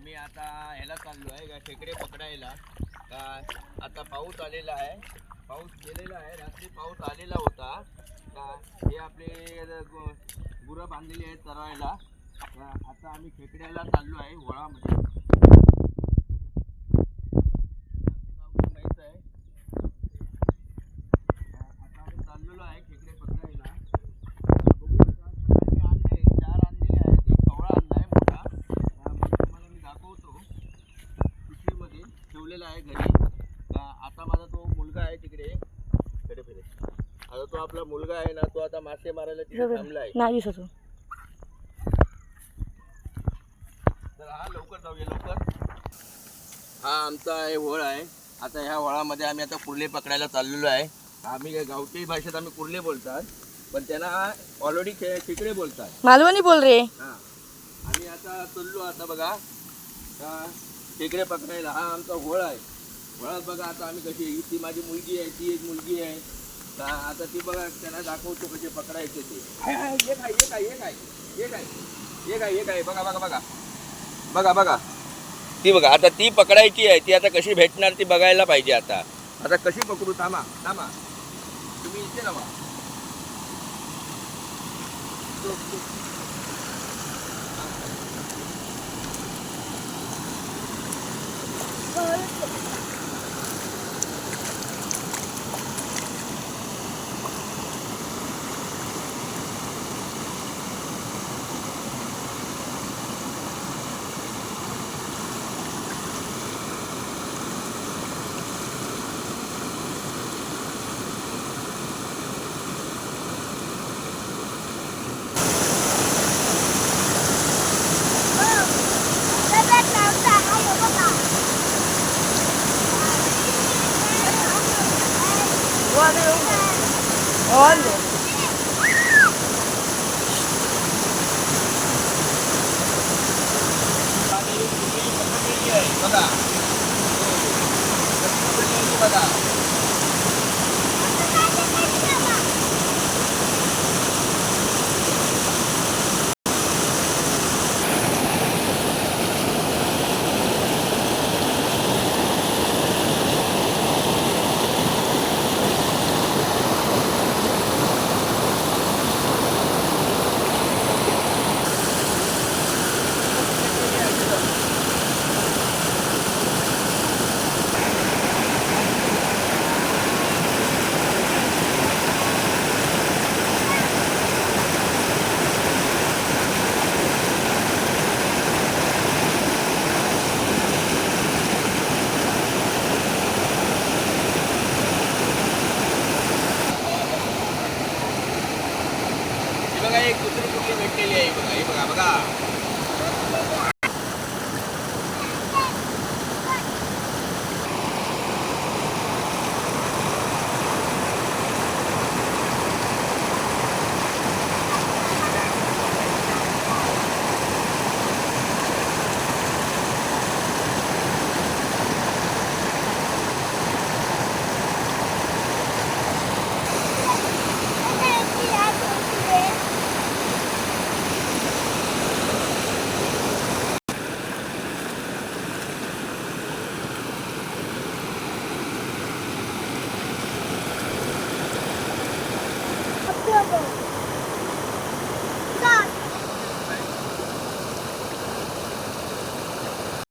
आम्ही आता ह्याला चाललो आहे का खेकडे पकडायला का. आता पाऊस आलेला आहे, पाऊस गेलेला आहे, रात्री पाऊस आलेला होता का. हे आपले गुरं बांधलेली आहेत चरायला का. आता आम्ही खेकड्याला चाललो आहे वळामध्ये. आता आम्ही चाललेलो आहे खेकडे पकडायला. ठेवलेला आहे घरी. आता माझा तो मुलगा आहे तिकडे कडे फिरे. आता तो आपला मुलगा आहे ना, तो आता मासे मारायला तिथे थांबला आहे. नाही दिसत. तर हा लवकर जाऊया लवकर. हा आमचा आहे होळ आहे. आता ह्या होळामध्ये आम्ही आता कुर्ले पकडायला चाललेलो आहे. आम्ही गावठी भाषेत आम्ही कुर्ले बोलतात, पण त्यांना ऑलरेडी खेकडे बोलतात. मालवणी बोल रे. हा आम्ही आता चाललो आता बघा खेकडे पकडायला. हा आमचा होळ आहे. होळात बघा आता आम्ही कशी, ती माझी मुलगी आहे, ती एक मुलगी आहे का. आता ती बघा त्यांना दाखवतो कसे पकडायचे ते. एक आहे बघा बघा बघा बघा बघा ती बघा. आता ती पकडायची आहे. ती आता कशी भेटणार ती बघायला पाहिजे. आता कशी पकडू. थांबा थांबा तुम्ही इथे राहा. बघा